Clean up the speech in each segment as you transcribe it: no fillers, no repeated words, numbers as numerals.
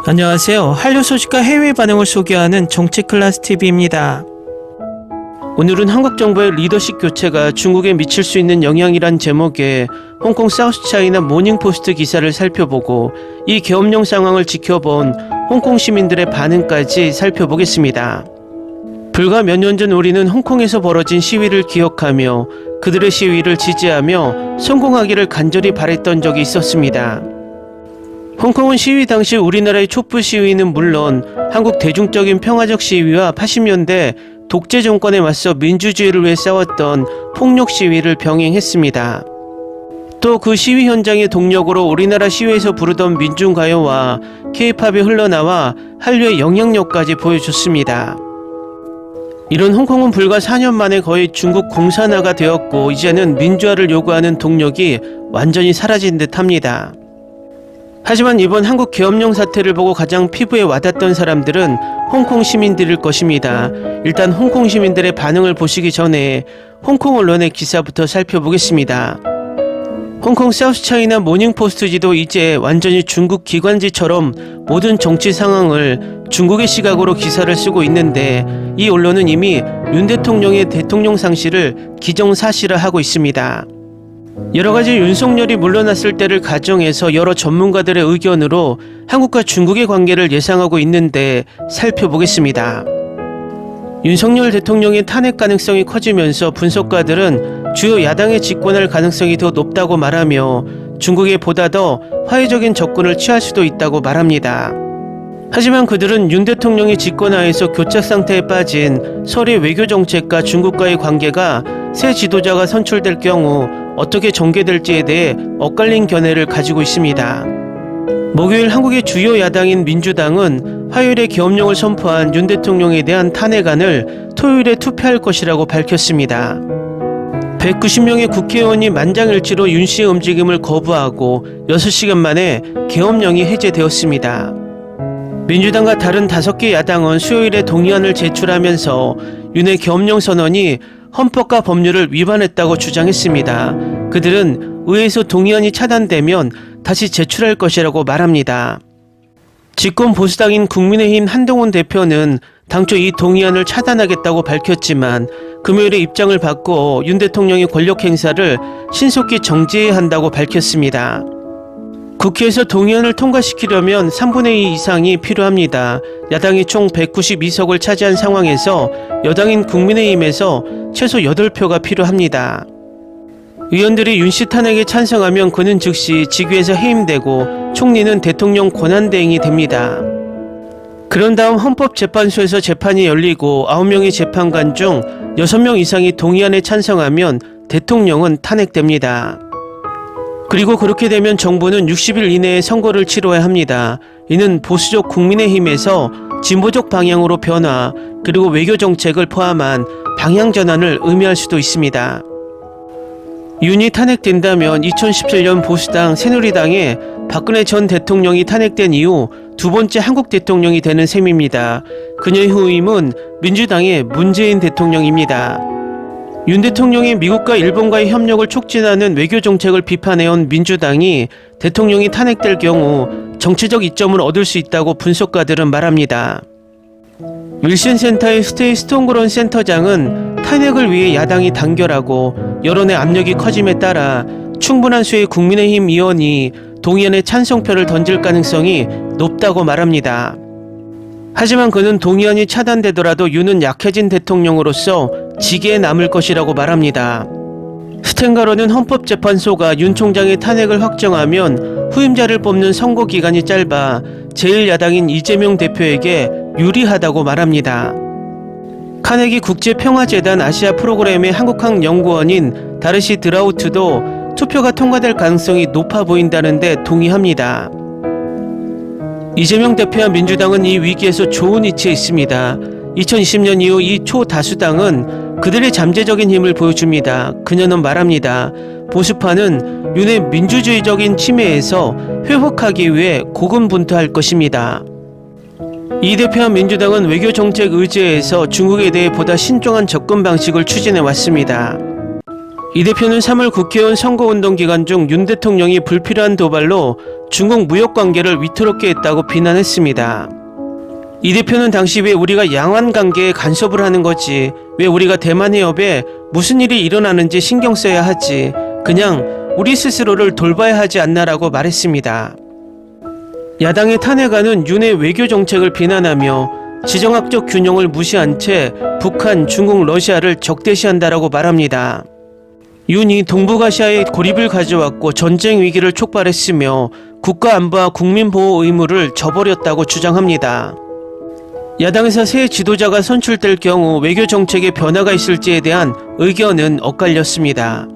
안녕하세요. 한류 소식과 해외 반응을 소개하는 정치클래스TV입니다. 오늘은 한국 정부의 리더십 교체가 중국에 미칠 수 있는 영향이란 제목의 홍콩 사우스차이나 모닝포스트 기사를 살펴보고 이 계엄령 상황을 지켜본 홍콩 시민들의 반응까지 살펴보겠습니다. 불과 몇 년 전 우리는 홍콩에서 벌어진 시위를 기억하며 그들의 시위를 지지하며 성공하기를 간절히 바랬던 적이 있었습니다. 홍콩은 시위 당시 우리나라의 촛불 시위는 물론 한국 대중적인 평화적 시위와 80년대 독재 정권에 맞서 민주주의를 위해 싸웠던 폭력 시위를 병행했습니다. 또 그 시위 현장의 동력으로 우리나라 시위에서 부르던 민중가요와 K-팝이 흘러나와 한류의 영향력까지 보여줬습니다. 이런 홍콩은 불과 4년 만에 거의 중국 공산화가 되었고 이제는 민주화를 요구하는 동력이 완전히 사라진 듯합니다. 하지만 이번 한국 계엄령 사태를 보고 가장 피부에 와닿던 사람들은 홍콩 시민들일 것입니다. 일단 홍콩 시민들의 반응을 보시기 전에 홍콩 언론의 기사부터 살펴보겠습니다. 홍콩 사우스차이나 모닝포스트지도 이제 완전히 중국 기관지처럼 모든 정치 상황을 중국의 시각으로 기사를 쓰고 있는데 이 언론은 이미 윤 대통령의 대통령 상실을 기정사실화하고 있습니다. 여러가지 윤석열이 물러났을 때를 가정해서 여러 전문가들의 의견으로 한국과 중국의 관계를 예상하고 있는데 살펴보겠습니다. 윤석열 대통령의 탄핵 가능성이 커지면서 분석가들은 주요 야당의 집권할 가능성이 더 높다고 말하며 중국에 보다 더 화해적인 접근을 취할 수도 있다고 말합니다. 하지만 그들은 윤 대통령이 집권하에서 교착 상태에 빠진 설의 외교 정책과 중국과의 관계가 새 지도자가 선출될 경우 어떻게 전개될지에 대해 엇갈린 견해를 가지고 있습니다. 목요일 한국의 주요 야당인 민주당은 화요일에 계엄령을 선포한 윤 대통령에 대한 탄핵안을 토요일에 투표할 것이라고 밝혔습니다. 190명의 국회의원이 만장일치로 윤 씨의 움직임을 거부하고 6시간 만에 계엄령이 해제되었습니다. 민주당과 다른 5개 야당은 수요일에 동의안을 제출하면서 윤의 계엄령 선언이 헌법과 법률을 위반했다고 주장했습니다. 그들은 의회에서 동의안이 차단되면 다시 제출할 것이라고 말합니다. 집권 보수당인 국민의힘 한동훈 대표는 당초 이 동의안을 차단하겠다고 밝혔지만 금요일에 입장을 바꿔 윤 대통령의 권력 행사를 신속히 정지해야 한다고 밝혔습니다. 국회에서 동의안을 통과시키려면 3분의 2 이상이 필요합니다. 야당이 총 192석을 차지한 상황에서 여당인 국민의힘에서 최소 8표가 필요합니다. 의원들이 윤씨 탄핵에 찬성하면 그는 즉시 직위에서 해임되고 총리는 대통령 권한대행이 됩니다. 그런 다음 헌법재판소에서 재판이 열리고 9명의 재판관 중 6명 이상이 동의안에 찬성하면 대통령은 탄핵됩니다. 그리고 그렇게 되면 정부는 60일 이내에 선거를 치러야 합니다. 이는 보수적 국민의힘에서 진보적 방향으로 변화, 그리고 외교 정책을 포함한 방향 전환을 의미할 수도 있습니다. 윤이 탄핵된다면 2017년 보수당 새누리당의 박근혜 전 대통령이 탄핵된 이후 두 번째 한국 대통령이 되는 셈입니다. 그녀의 후임은 민주당의 문재인 대통령입니다. 윤 대통령이 미국과 일본과의 협력을 촉진하는 외교 정책을 비판해온 민주당이 대통령이 탄핵될 경우 정치적 이점을 얻을 수 있다고 분석가들은 말합니다. 윌슨 센터의 스테이 스톤그런 센터장은 탄핵을 위해 야당이 단결하고 여론의 압력이 커짐에 따라 충분한 수의 국민의힘 의원이 동의안에 찬성표를 던질 가능성이 높다고 말합니다. 하지만 그는 동의안이 차단되더라도 윤은 약해진 대통령으로서 지계에 남을 것이라고 말합니다. 스탠가로는 헌법재판소가 윤 총장의 탄핵을 확정하면 후임자를 뽑는 선거 기간이 짧아 제1야당인 이재명 대표에게 유리하다고 말합니다. 카네기 국제평화재단 아시아 프로그램의 한국학 연구원인 다르시 드라우트도 투표가 통과될 가능성이 높아 보인다는데 동의합니다. 이재명 대표와 민주당은 이 위기에서 좋은 위치에 있습니다. 2020년 이후 이 초다수당은 그들의 잠재적인 힘을 보여줍니다. 그녀는 말합니다. 보수파는 윤의 민주주의적인 침해에서 회복하기 위해 고군분투할 것입니다. 이 대표와 민주당은 외교정책 의제에서 중국에 대해 보다 신중한 접근 방식을 추진해 왔습니다. 이 대표는 3월 국회의원 선거운동 기간 중 윤 대통령이 불필요한 도발로 중국 무역 관계를 위태롭게 했다고 비난했습니다. 이 대표는 당시 왜 우리가 양안 관계에 간섭을 하는 거지, 왜 우리가 대만 해협에 무슨 일이 일어나는지 신경 써야 하지, 그냥 우리 스스로를 돌봐야 하지 않나라고 말했습니다. 야당의 탄핵안은 윤의 외교 정책을 비난하며 지정학적 균형을 무시한 채 북한, 중국, 러시아를 적대시한다라고 말합니다. 윤이 동북아시아의 고립을 가져왔고 전쟁 위기를 촉발했으며 국가 안보와 국민 보호 의무를 저버렸다고 주장합니다. 야당에서 새 지도자가 선출될 경우 외교 정책에 변화가 있을지에 대한 의견은 엇갈렸습니다.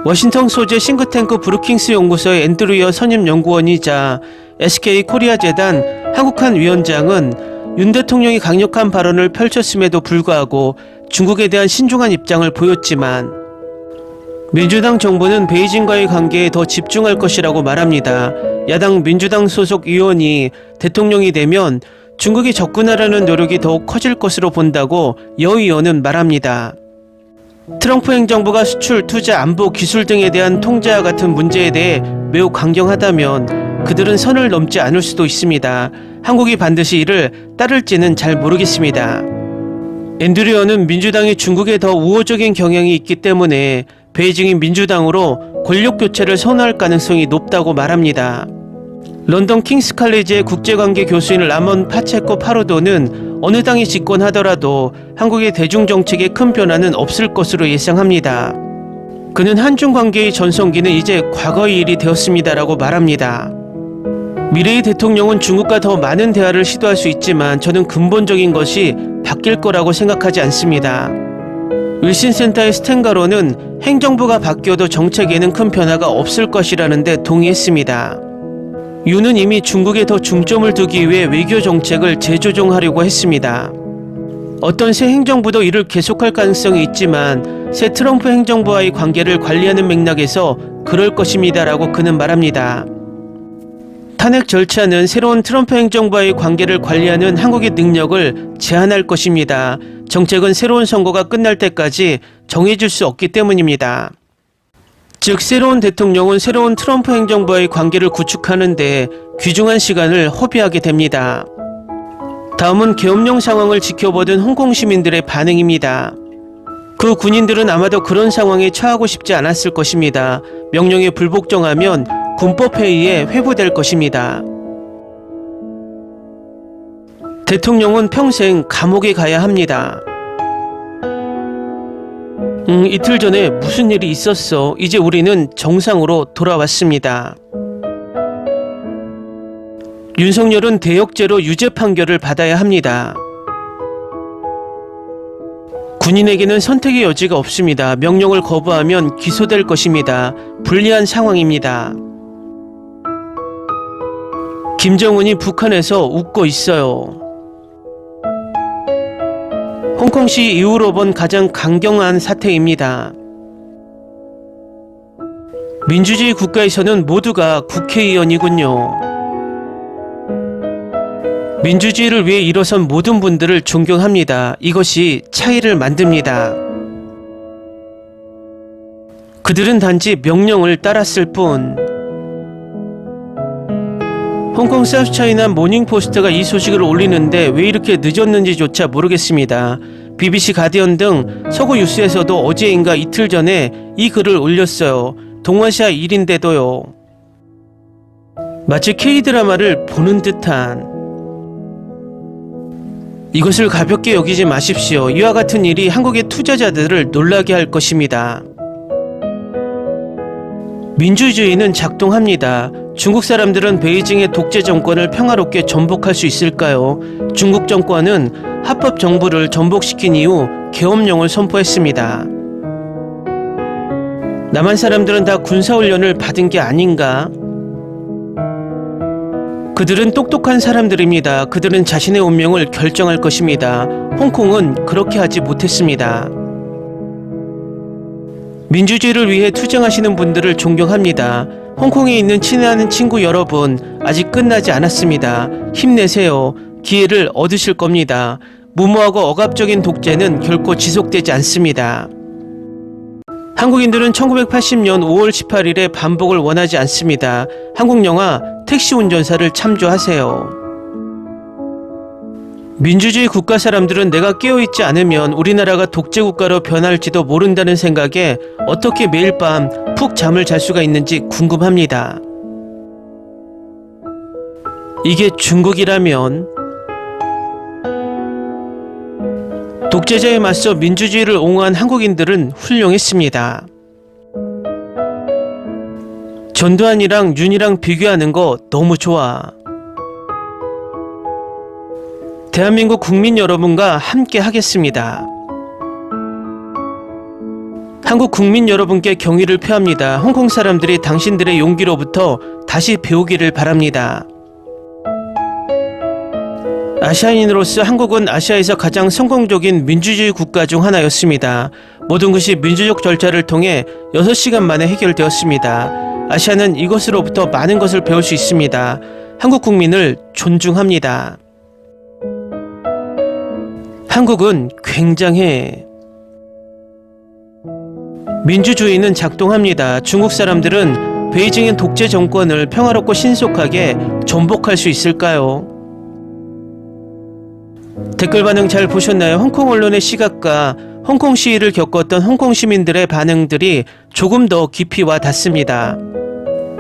워싱턴 소재 싱크탱크 브루킹스 연구소의 앤드류어 선임 연구원이자 SK 코리아 재단 한국한 위원장은 윤 대통령이 강력한 발언을 펼쳤음에도 불구하고 중국에 대한 신중한 입장을 보였지만 민주당 정부는 베이징과의 관계에 더 집중할 것이라고 말합니다. 야당 민주당 소속 의원이 대통령이 되면 중국이 접근하려는 노력이 더욱 커질 것으로 본다고 여 의원은 말합니다. 트럼프 행정부가 수출, 투자, 안보, 기술 등에 대한 통제와 같은 문제에 대해 매우 강경하다면 그들은 선을 넘지 않을 수도 있습니다. 한국이 반드시 이를 따를지는 잘 모르겠습니다. 앤드류어는 민주당이 중국에 더 우호적인 경향이 있기 때문에 베이징이 민주당으로 권력 교체를 선호할 가능성이 높다고 말합니다. 런던 킹스 칼리지의 국제관계 교수인 라몬 파체코 파로도는 어느 당이 집권하더라도 한국의 대중정책에 큰 변화는 없을 것으로 예상합니다. 그는 한중 관계의 전성기는 이제 과거의 일이 되었습니다라고 말합니다. 미래의 대통령은 중국과 더 많은 대화를 시도할 수 있지만 저는 근본적인 것이 바뀔 거라고 생각하지 않습니다. 윌슨 센터의 스탠가로는 행정부가 바뀌어도 정책에는 큰 변화가 없을 것이라는데 동의했습니다. 윤은 이미 중국에 더 중점을 두기 위해 외교 정책을 재조정하려고 했습니다. 어떤 새 행정부도 이를 계속할 가능성이 있지만 새 트럼프 행정부와의 관계를 관리하는 맥락에서 그럴 것입니다라고 그는 말합니다. 탄핵 절차는 새로운 트럼프 행정부와의 관계를 관리하는 한국의 능력을 제한할 것입니다. 정책은 새로운 선거가 끝날 때까지 정해질 수 없기 때문입니다. 즉 새로운 대통령은 새로운 트럼프 행정부와의 관계를 구축하는데 귀중한 시간을 허비하게 됩니다. 다음은 계엄령 상황을 지켜보던 홍콩 시민들의 반응입니다. 그 군인들은 아마도 그런 상황에 처하고 싶지 않았을 것입니다. 명령에 불복종하면 군법회의에 회부될 것입니다. 대통령은 평생 감옥에 가야 합니다. 이틀 전에 무슨 일이 있었어. 이제 우리는 정상으로 돌아왔습니다. 윤석열은 대역죄로 유죄 판결을 받아야 합니다. 군인에게는 선택의 여지가 없습니다. 명령을 거부하면 기소될 것입니다. 불리한 상황입니다. 김정은이 북한에서 웃고 있어요. 홍콩시 이후로 본 가장 강경한 사태입니다. 민주주의 국가에서는 모두가 국회의원이군요. 민주주의를 위해 일어선 모든 분들을 존경합니다. 이것이 차이를 만듭니다. 그들은 단지 명령을 따랐을 뿐. 홍콩 사우스차이나 모닝포스트가 이 소식을 올리는데 왜 이렇게 늦었는지조차 모르겠습니다. BBC 가디언 등 서구 뉴스에서도 어제인가 이틀 전에 이 글을 올렸어요. 동아시아 일인데도요. 마치 K드라마를 보는 듯한. 이것을 가볍게 여기지 마십시오. 이와 같은 일이 한국의 투자자들을 놀라게 할 것입니다. 민주주의는 작동합니다. 중국 사람들은 베이징의 독재 정권을 평화롭게 전복할 수 있을까요? 중국 정권은 합법 정부를 전복시킨 이후 계엄령을 선포했습니다. 남한 사람들은 다 군사훈련을 받은 게 아닌가? 그들은 똑똑한 사람들입니다. 그들은 자신의 운명을 결정할 것입니다. 홍콩은 그렇게 하지 못했습니다. 민주주의를 위해 투쟁하시는 분들을 존경합니다. 홍콩에 있는 친애하는 친구 여러분, 아직 끝나지 않았습니다. 힘내세요. 기회를 얻으실 겁니다. 무모하고 억압적인 독재는 결코 지속되지 않습니다. 한국인들은 1980년 5월 18일에 반복을 원하지 않습니다. 한국 영화 택시 운전사를 참조하세요. 민주주의 국가 사람들은 내가 깨어있지 않으면 우리나라가 독재국가로 변할지도 모른다는 생각에 어떻게 매일 밤 푹 잠을 잘 수가 있는지 궁금합니다. 이게 중국이라면 독재자에 맞서 민주주의를 옹호한 한국인들은 훌륭했습니다. 전두환이랑 윤이랑 비교하는 거 너무 좋아. 대한민국 국민 여러분과 함께 하겠습니다. 한국 국민 여러분께 경의를 표합니다. 홍콩 사람들이 당신들의 용기로부터 다시 배우기를 바랍니다. 아시아인으로서 한국은 아시아에서 가장 성공적인 민주주의 국가 중 하나였습니다. 모든 것이 민주적 절차를 통해 6시간 만에 해결되었습니다. 아시아는 이것으로부터 많은 것을 배울 수 있습니다. 한국 국민을 존중합니다. 한국은 굉장해. 민주주의는 작동합니다. 중국 사람들은 베이징의 독재 정권을 평화롭고 신속하게 전복할 수 있을까요? 댓글 반응 잘 보셨나요? 홍콩 언론의 시각과 홍콩 시위를 겪었던 홍콩 시민들의 반응들이 조금 더 깊이 와 닿습니다.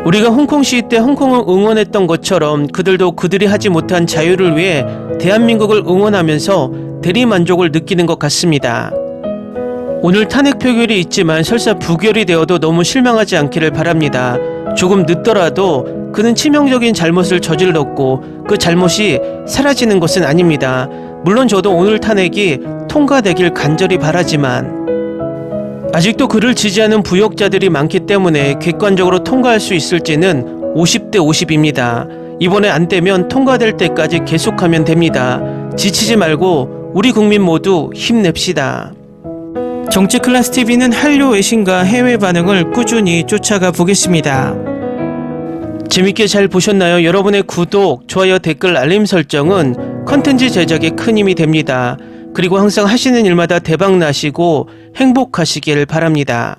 우리가 홍콩 시위 때 홍콩을 응원했던 것처럼 그들도 그들이 하지 못한 자유를 위해 대한민국을 응원하면서 대리만족을 느끼는 것 같습니다. 오늘 탄핵 표결이 있지만 설사 부결이 되어도 너무 실망하지 않기를 바랍니다. 조금 늦더라도 그는 치명적인 잘못을 저질렀고 그 잘못이 사라지는 것은 아닙니다. 물론 저도 오늘 탄핵이 통과되길 간절히 바라지만 아직도 그를 지지하는 부역자들이 많기 때문에 객관적으로 통과할 수 있을지는 50대 50입니다. 이번에 안 되면 통과될 때까지 계속하면 됩니다. 지치지 말고 우리 국민 모두 힘냅시다. 정치클래스TV는 한류 외신과 해외 반응을 꾸준히 쫓아가 보겠습니다. 재밌게 잘 보셨나요? 여러분의 구독, 좋아요, 댓글, 알림 설정은 컨텐츠 제작에 큰 힘이 됩니다. 그리고 항상 하시는 일마다 대박 나시고 행복하시길 바랍니다.